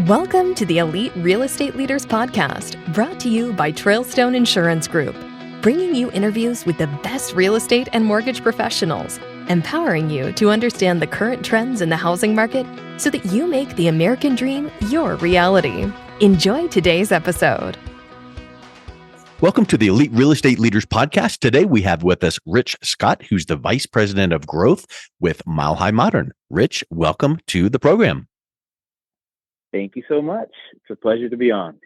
Welcome to the Elite Real Estate Leaders Podcast, brought to you by Trailstone Insurance Group, bringing you interviews with the best real estate and mortgage professionals, empowering you to understand the current trends in the housing market so that you make the American dream your reality. Enjoy today's episode. Welcome to the Elite Real Estate Leaders Podcast. Today we have with us Rich Scott, who's the Vice President of Growth with milehimodern. Rich, welcome to the program. Thank you so much. It's a pleasure to be on.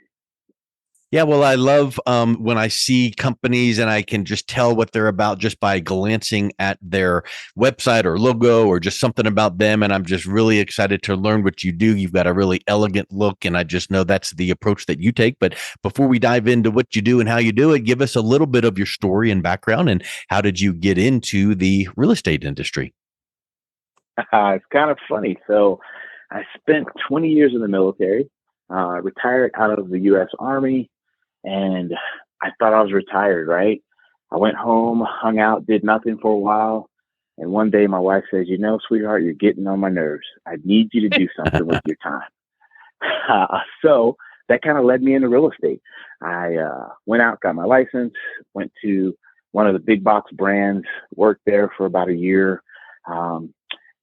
Yeah, well, I love when I see companies and I can just tell what they're about just by glancing at their website or logo or just something about them. And I'm just really excited to learn what you do. You've got a really elegant look, and I just know that's the approach that you take. But before we dive into what you do and how you do it, give us a little bit of your story and background and how did you get into the real estate industry? It's kind of funny. So I spent 20 years in the military, retired out of the U.S. Army, and I thought I was retired, right? I went home, hung out, did nothing for a while, and one day my wife says, "You know, sweetheart, you're getting on my nerves. I need you to do something with your time." So that kind of led me into real estate. I went out, got my license, went to one of the big box brands, worked there for about a year.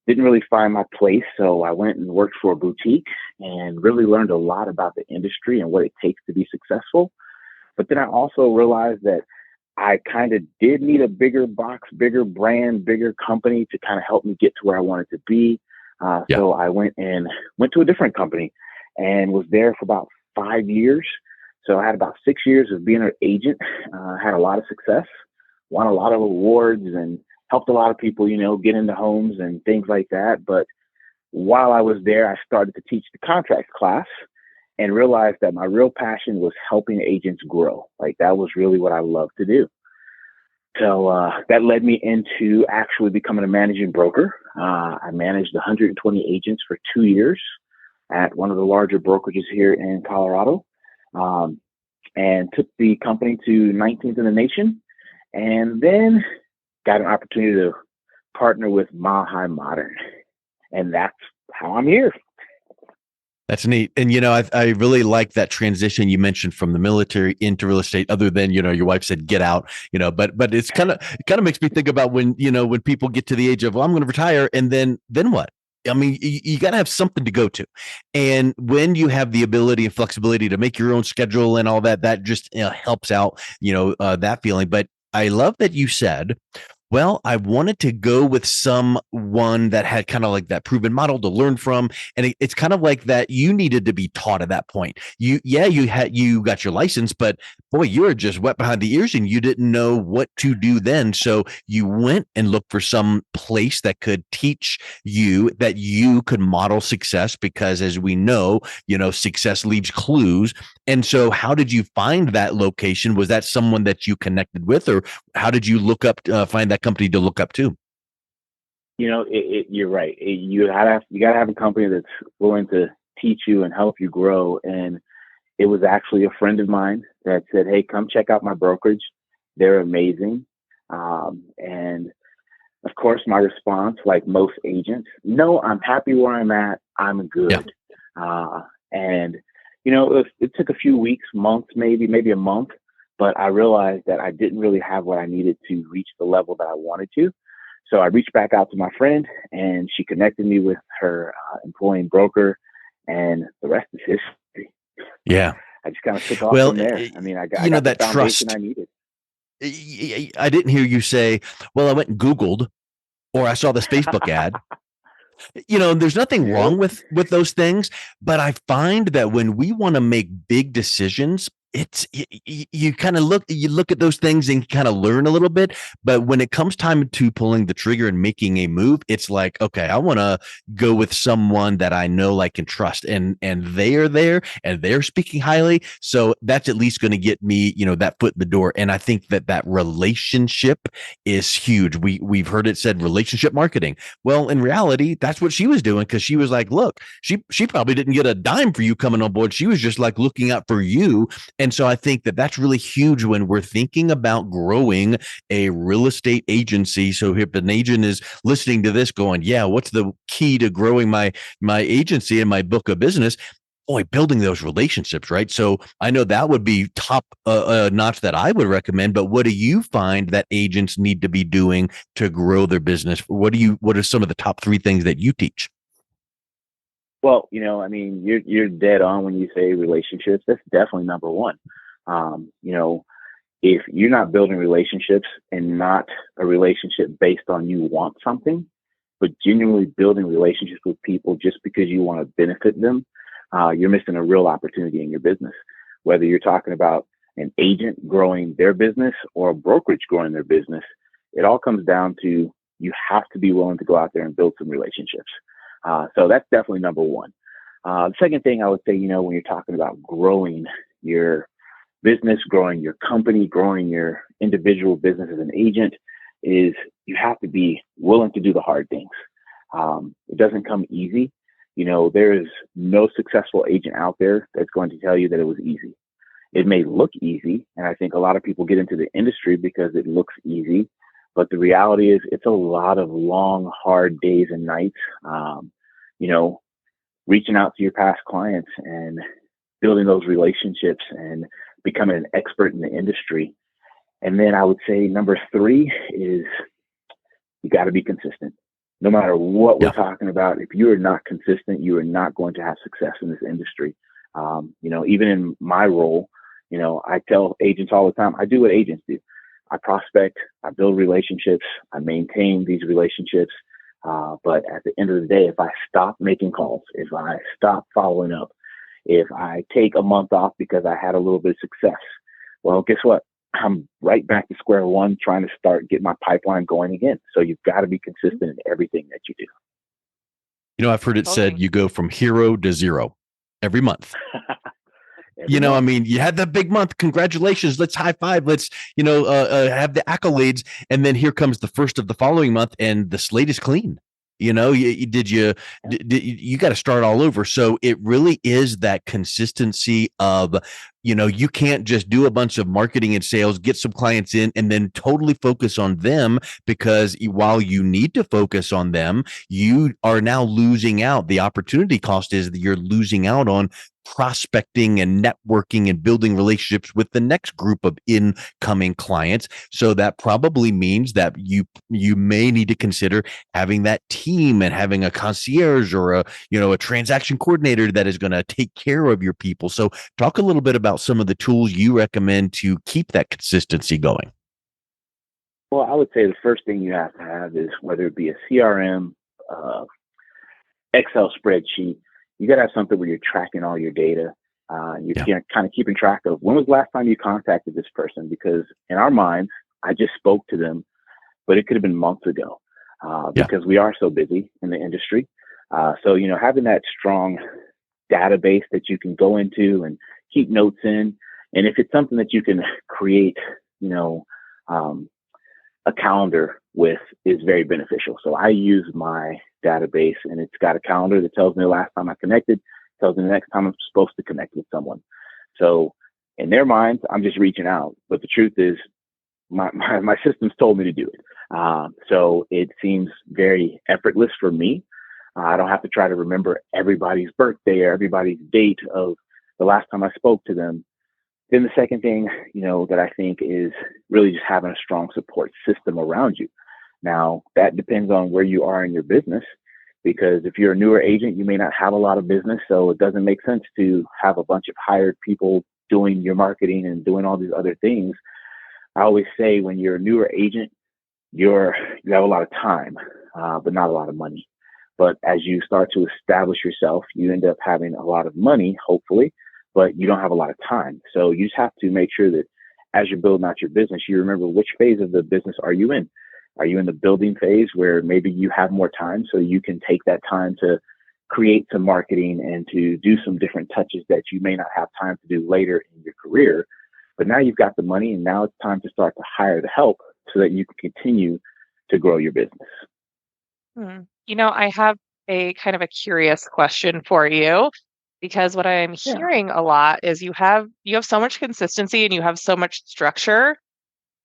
Didn't really find my place, so I went and worked for a boutique and really learned a lot about the industry and what it takes to be successful. But then I also realized that I kind of did need a bigger box, bigger brand, bigger company to kind of help me get to where I wanted to be. So I went to a different company and was there for about 5 years. So I had about 6 years of being an agent, had a lot of success, won a lot of awards, and helped a lot of people, get into homes and things like that. But while I was there, I started to teach the contracts class and realized that my real passion was helping agents grow. Like, that was really what I love to do. So that led me into actually becoming a managing broker. I managed 120 agents for 2 years at one of the larger brokerages here in Colorado, and took the company to 19th in the nation. And then got an opportunity to partner with milehimodern, and that's how I'm here. That's neat. And, I really like that transition you mentioned from the military into real estate, other than, your wife said, get out, but it kind of makes me think about when people get to the age of, well, I'm going to retire. And then what? I mean, you got to have something to go to. And when you have the ability and flexibility to make your own schedule and all that, that just helps out, that feeling. But I love that you said, well, I wanted to go with someone that had kind of like that proven model to learn from. And it's kind of like that you needed to be taught at that point. You got your license, but boy, you were just wet behind the ears and you didn't know what to do then. So you went and looked for some place that could teach you that you could model success, because as we know, success leaves clues. And so how did you find that location? Was that someone that you connected with, or how did you look up, find that company to look up to? You're right. You gotta have a company that's willing to teach you and help you grow. And it was actually a friend of mine that said, "Hey, come check out my brokerage. They're amazing." And of course, my response, like most agents, "No, I'm happy where I'm at. I'm good." Yeah. And it took a few weeks, months, maybe a month. But I realized that I didn't really have what I needed to reach the level that I wanted to. So I reached back out to my friend, and she connected me with her employing broker, and the rest is history. Yeah. I just kind of took off from there. I mean, I got that the foundation trust I needed. I didn't hear you say, well, I went and Googled, or I saw this Facebook ad. There's nothing wrong with those things, but I find that when we want to make big decisions, you kind of look at those things and kind of learn a little bit. But when it comes time to pulling the trigger and making a move, it's like, okay, I want to go with someone that I know, I can trust, and they are there and they're speaking highly. So that's at least going to get me, that foot in the door. And I think that relationship is huge. We've heard it said relationship marketing. Well, in reality, that's what she was doing, because she was like, look, she probably didn't get a dime for you coming on board. She was just like looking out for you. And so I think that's really huge when we're thinking about growing a real estate agency. So if an agent is listening to this going, yeah, what's the key to growing my agency and my book of business? boy, building those relationships, right? So I know that would be top notch that I would recommend. But what do you find that agents need to be doing to grow their business? What are some of the top three things that you teach? Well, I mean, you're dead on when you say relationships. That's definitely number one. You know, if you're not building relationships and not a relationship based on you want something, but genuinely building relationships with people just because you want to benefit them, you're missing a real opportunity in your business. Whether you're talking about an agent growing their business or a brokerage growing their business, it all comes down to you have to be willing to go out there and build some relationships. So that's definitely number one. The second thing I would say, when you're talking about growing your business, growing your company, growing your individual business as an agent, is you have to be willing to do the hard things. It doesn't come easy. There is no successful agent out there that's going to tell you that it was easy. It may look easy, and I think a lot of people get into the industry because it looks easy, but the reality is it's a lot of long, hard days and nights. Reaching out to your past clients and building those relationships and becoming an expert in the industry. And then I would say number three is you got to be consistent. No matter what we're talking about, if you are not consistent, you are not going to have success in this industry. Even in my role, I tell agents all the time, I do what agents do. I prospect, I build relationships, I maintain these relationships. But at the end of the day, if I stop making calls, if I stop following up, if I take a month off because I had a little bit of success, well, guess what? I'm right back to square one, trying to get my pipeline going again. So you've got to be consistent in everything that you do. I've heard it said you go from hero to zero every month. I mean, you had that big month. Congratulations. Let's high five. Let's, have the accolades. And then here comes the first of the following month and the slate is clean. You got to start all over. So it really is that consistency of, you can't just do a bunch of marketing and sales, get some clients in, and then totally focus on them, because while you need to focus on them, you are now losing out. The opportunity cost is that you're losing out on prospecting and networking and building relationships with the next group of incoming clients. So that probably means that you may need to consider having that team and having a concierge or a transaction coordinator that is going to take care of your people. So talk a little bit about some of the tools you recommend to keep that consistency going. Well, I would say the first thing you have to have is, whether it be a CRM, Excel spreadsheet, you got to have something where you're tracking all your data. You're kind of keeping track of when was the last time you contacted this person, because in our minds, I just spoke to them, but it could have been months ago, because we are so busy in the industry. So having that strong database that you can go into and keep notes in, and if it's something that you can create, a calendar with, is very beneficial. So I use my database, and it's got a calendar that tells me the last time I connected, tells me the next time I'm supposed to connect with someone. So in their minds, I'm just reaching out. But the truth is, my systems told me to do it. So it seems very effortless for me. I don't have to try to remember everybody's birthday or everybody's date of the last time I spoke to them. Then the second thing, that I think is really just having a strong support system around you. Now, that depends on where you are in your business, because if you're a newer agent, you may not have a lot of business. So it doesn't make sense to have a bunch of hired people doing your marketing and doing all these other things. I always say, when you're a newer agent, you have a lot of time, but not a lot of money. But as you start to establish yourself, you end up having a lot of money, hopefully, but you don't have a lot of time. So you just have to make sure that as you're building out your business, you remember which phase of the business are you in. Are you in the building phase, where maybe you have more time, so you can take that time to create some marketing and to do some different touches that you may not have time to do later in your career? But now you've got the money, and now it's time to start to hire the help so that you can continue to grow your business. I have a kind of a curious question for you, because what I'm hearing a lot is you have so much consistency and you have so much structure.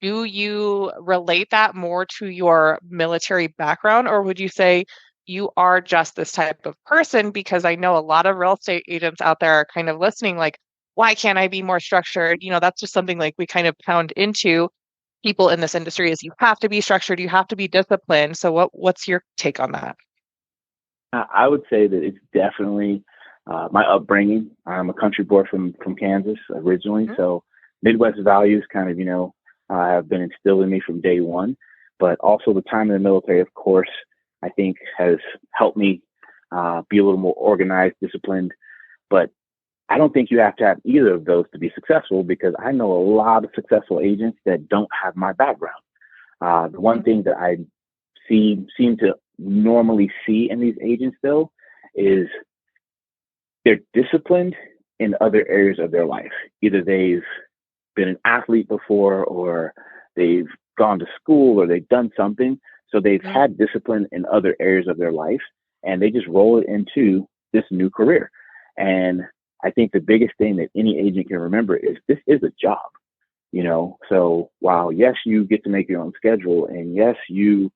Do you relate that more to your military background, or would you say you are just this type of person, because I know a lot of real estate agents out there are kind of listening like, why can't I be more structured? That's just something like we kind of pound into people in this industry is you have to be structured, you have to be disciplined. So what's your take on that? I would say that it's definitely my upbringing. I'm a country boy from Kansas originally, so Midwest values kind of have been instilled in me from day one. But also the time in the military, of course, I think has helped me be a little more organized, disciplined. But I don't think you have to have either of those to be successful, because I know a lot of successful agents that don't have my background. The one thing that I seem to normally see in these agents, though, is they're disciplined in other areas of their life. Either they've been an athlete before, or they've gone to school, or they've done something. So they've had discipline in other areas of their life, and they just roll it into this new career. And I think the biggest thing that any agent can remember is this is a job, So while, yes, you get to make your own schedule, and yes, you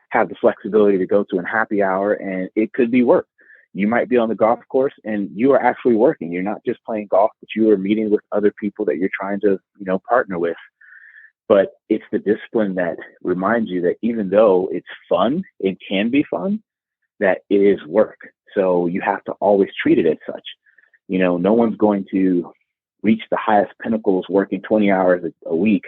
have the flexibility to go to a happy hour, and it could be work. You might be on the golf course and you are actually working. You're not just playing golf, but you are meeting with other people that you're trying to, partner with. But it's the discipline that reminds you that even though it's fun, it can be fun, that it is work. So you have to always treat it as such. No one's going to reach the highest pinnacles working 20 hours a week,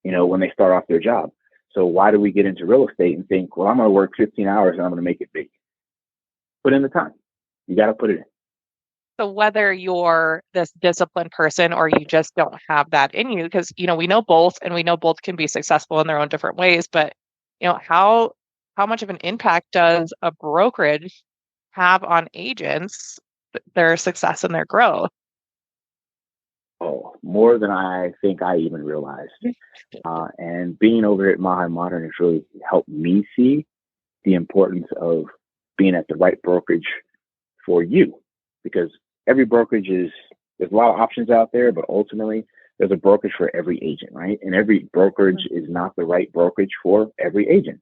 when they start off their job. So why do we get into real estate and think, well, I'm going to work 15 hours and I'm going to make it big? Put in the time. You got to put it in. So whether you're this disciplined person or you just don't have that in you, because, we know both, and we know both can be successful in their own different ways, but, how much of an impact does a brokerage have on agents, their success and their growth? Oh, more than I think I even realized. And being over at milehimodern has really helped me see the importance of being at the right brokerage for you, because every brokerage there's a lot of options out there, but ultimately there's a brokerage for every agent, right? And every brokerage is not the right brokerage for every agent.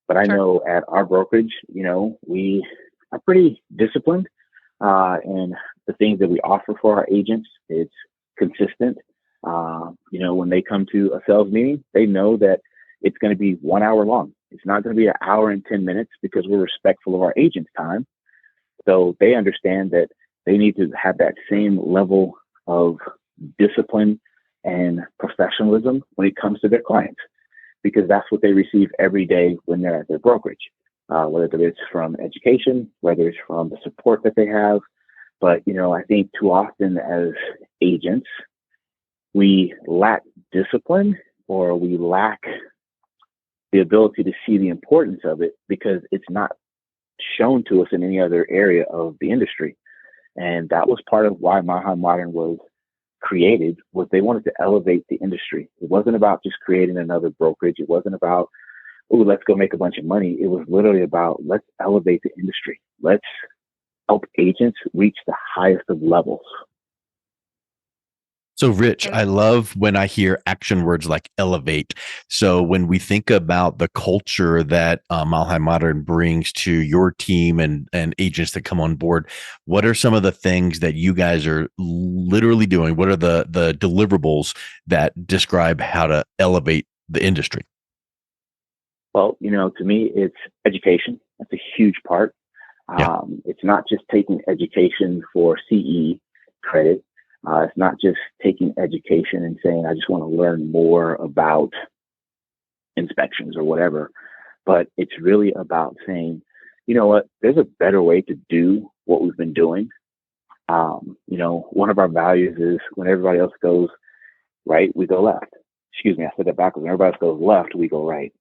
But I know at our brokerage, we are pretty disciplined, and the things that we offer for our agents, it's consistent. When they come to a sales meeting, they know that it's going to be 1 hour long. It's not going to be an hour and 10 minutes, because we're respectful of our agents' time. So they understand that they need to have that same level of discipline and professionalism when it comes to their clients, because that's what they receive every day when they're at their brokerage, whether it's from education, whether it's from the support that they have. But, I think too often as agents, we lack discipline, or we lack the ability to see the importance of it, because it's not shown to us in any other area of the industry. And that was part of why milehimodern was created, was they wanted to elevate the industry. It wasn't about just creating another brokerage. It wasn't about, oh, let's go make a bunch of money. It was literally about, let's elevate the industry. Let's help agents reach the highest of levels. So, Rich, I love when I hear action words like elevate. So when we think about the culture that milehimodern brings to your team and agents that come on board, what are some of the things that you guys are literally doing? What are the deliverables that describe how to elevate the industry? Well, to me, it's education. That's a huge part. It's not just taking education for CE credit. It's not just taking education and saying, I just want to learn more about inspections or whatever, but it's really about saying, you know what, there's a better way to do what we've been doing. One of our values is when everybody else goes right, we go left. Excuse me, I said that backwards. When everybody else goes left, we go right.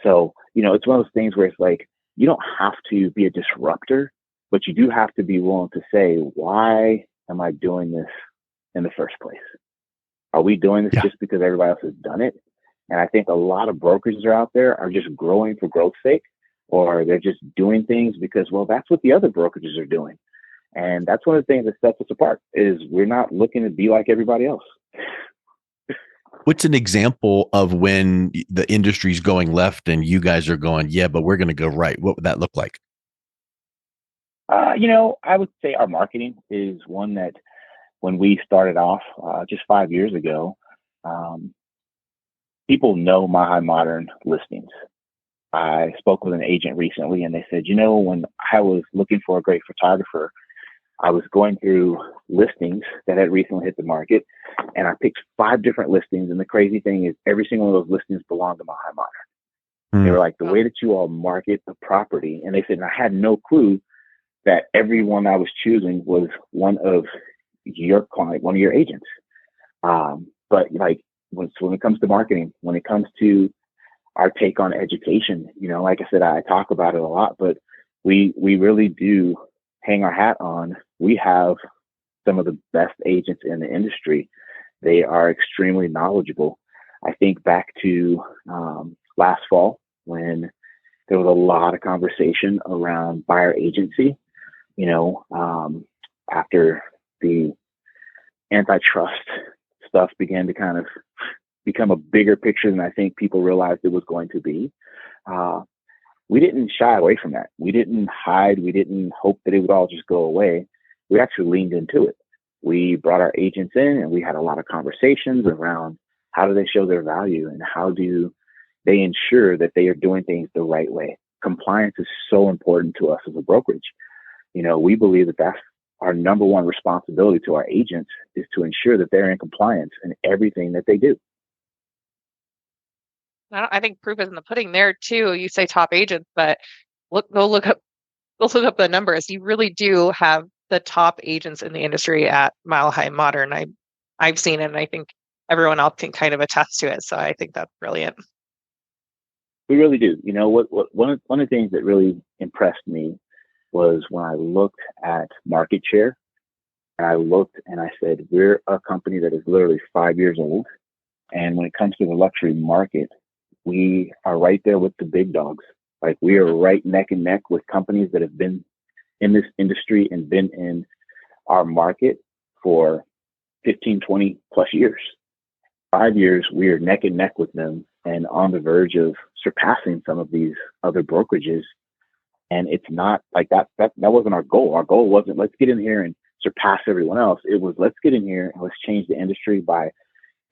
So, it's one of those things where it's like, you don't have to be a disruptor, but you do have to be willing to say, why am I doing this in the first place? Are we doing this just because everybody else has done it? And I think a lot of brokerages are out there are just growing for growth's sake, or they're just doing things because, well, that's what the other brokerages are doing. And that's one of the things that sets us apart, is we're not looking to be like everybody else. What's an example of when the industry's going left and you guys are going, yeah, but we're going to go right? What would that look like? I would say our marketing is one that when we started off just 5 years ago, um, people know milehimodern listings. I spoke with an agent recently and they said, when I was looking for a great photographer, I was going through listings that had recently hit the market and I picked 5 different listings. And the crazy thing is every single one of those listings belonged to milehimodern. They were like, the way that you all market the property. And they said, and I had no clue that everyone I was choosing was one of your client, one of your agents. But like when it comes to marketing, when it comes to our take on education, like I said, I talk about it a lot, but we really do hang our hat on. We have some of the best agents in the industry. They are extremely knowledgeable. I think back to last fall when there was a lot of conversation around buyer agency, after the antitrust stuff began to kind of become a bigger picture than I think people realized it was going to be. We didn't shy away from that. We didn't hide. We didn't hope that it would all just go away. We actually leaned into it. We brought our agents in and we had a lot of conversations around how do they show their value and how do they ensure that they are doing things the right way. Compliance is so important to us as a brokerage. We believe that that's our number one responsibility to our agents is to ensure that they're in compliance in everything that they do. I think proof is in the pudding there too. You say top agents, but go look up the numbers. You really do have the top agents in the industry at Mile High Modern. I've seen it, and I think everyone else can kind of attest to it. So I think that's brilliant. We really do. One of the things that really impressed me was when I looked at market share. And I looked and I said, we're a company that is literally 5 years old. And when it comes to the luxury market, we are right there with the big dogs. Like we are right neck and neck with companies that have been in this industry and been in our market for 15, 20 plus years. 5 years, we are neck and neck with them and on the verge of surpassing some of these other brokerages. And it's not like that wasn't our goal. Our goal wasn't let's get in here and surpass everyone else. It was let's get in here and let's change the industry by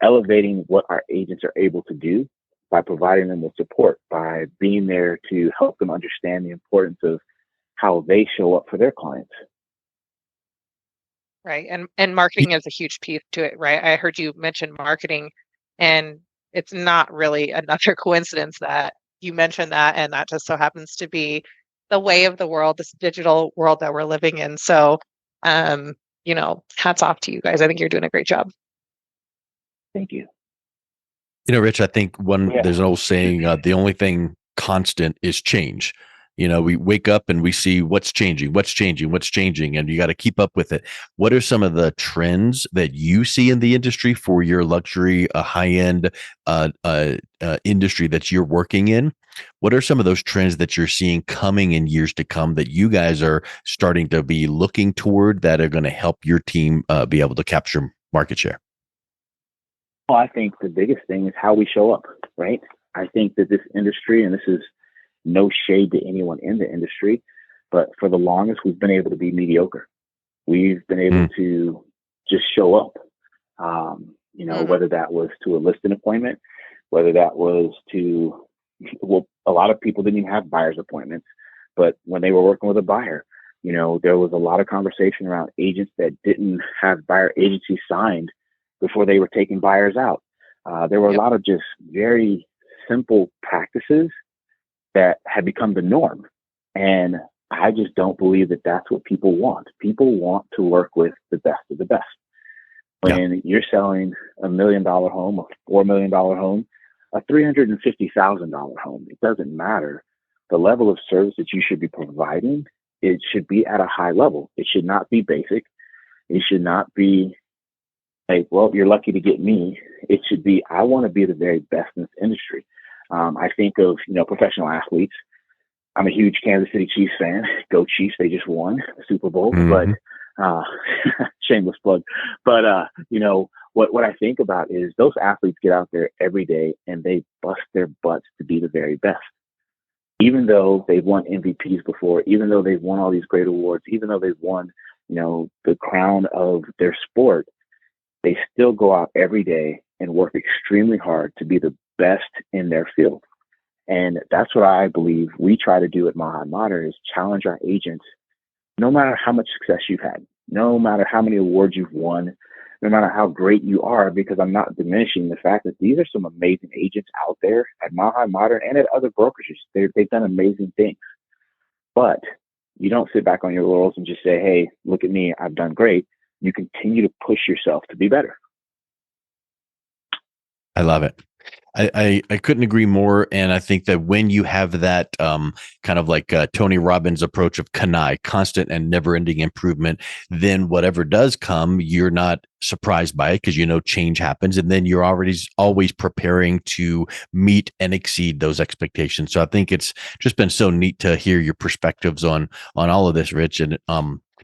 elevating what our agents are able to do, by providing them with support, by being there to help them understand the importance of how they show up for their clients. Right. And marketing is a huge piece to it, right? I heard you mention marketing, and it's not really another coincidence that you mentioned that, and that just so happens to be the way of the world, this digital world that we're living in. So, hats off to you guys. I think you're doing a great job. Thank you. Rich, I think there's an old saying, the only thing constant is change. We wake up and we see what's changing, and you got to keep up with it. What are some of the trends that you see in the industry for your luxury, high-end industry that you're working in? What are some of those trends that you're seeing coming in years to come that you guys are starting to be looking toward that are going to help your team be able to capture market share? Well, I think the biggest thing is how we show up, right? I think that this industry, and this is no shade to anyone in the industry, but for the longest, we've been able to be mediocre. We've been able to just show up, whether that was to a listing appointment, whether that was to, a lot of people didn't even have buyer's appointments, but when they were working with a buyer, there was a lot of conversation around agents that didn't have buyer agency signed before they were taking buyers out. There were a lot of just very simple practices that had become the norm. And I just don't believe that that's what people want. People want to work with the best of the best. When you're selling $1 million home, a $4 million home, a $350,000 home, it doesn't matter. The level of service that you should be providing, it should be at a high level. It should not be basic. It should not be like, well, you're lucky to get me. It should be, I want to be the very best in this industry. I think of, professional athletes. I'm a huge Kansas City Chiefs fan. Go Chiefs. They just won the Super Bowl, but shameless plug. But, what I think about is those athletes get out there every day and they bust their butts to be the very best. even though they've won MVPs before, even though they've won all these great awards, even though they've won, the crown of their sport, they still go out every day and work extremely hard to be the best in their field. And that's what I believe we try to do at Mile High Modern, is challenge our agents, no matter how much success you've had, no matter how many awards you've won, no matter how great you are, because I'm not diminishing the fact that these are some amazing agents out there at Mile High Modern and at other brokerages. They've done amazing things. But you don't sit back on your laurels and just say, hey, look at me, I've done great. You continue to push yourself to be better. I love it. I couldn't agree more. And I think that when you have that kind of like Tony Robbins approach of CANI, constant and never ending improvement, then whatever does come, you're not surprised by it because change happens. And then you're always preparing to meet and exceed those expectations. So I think it's just been so neat to hear your perspectives on all of this, Rich. And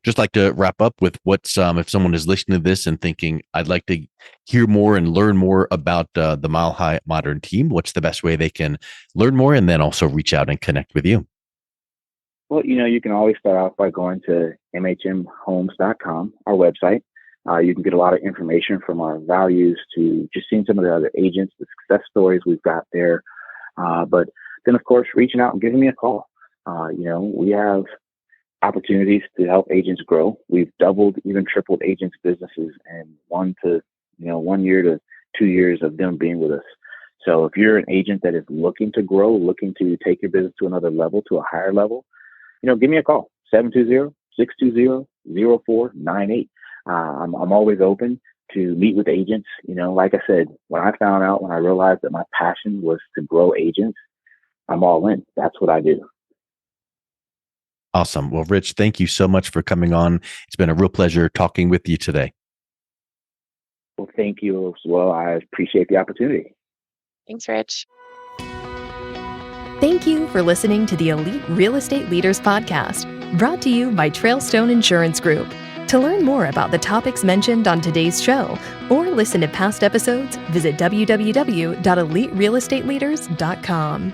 just like to wrap up with what's if someone is listening to this and thinking, I'd like to hear more and learn more about the Mile High Modern team, what's the best way they can learn more and then also reach out and connect with you? Well, you can always start off by going to mhmhomes.com, our website. You can get a lot of information from our values to just seeing some of the other agents, the success stories we've got there. But then, of course, reaching out and giving me a call. We have opportunities to help agents grow. We've doubled, even tripled agents' businesses in 1 year to 2 years of them being with us. So if you're an agent that is looking to grow, looking to take your business to another level, to a higher level, give me a call, 720-620-0498. I'm always open to meet with agents. Like I said, when I realized that my passion was to grow agents, I'm all in. That's what I do. Awesome. Well, Rich, thank you so much for coming on. It's been a real pleasure talking with you today. Well, thank you as well. I appreciate the opportunity. Thanks, Rich. Thank you for listening to the Elite Real Estate Leaders Podcast, brought to you by Trailstone Insurance Group. To learn more about the topics mentioned on today's show or listen to past episodes, visit www.eliterealestateleaders.com.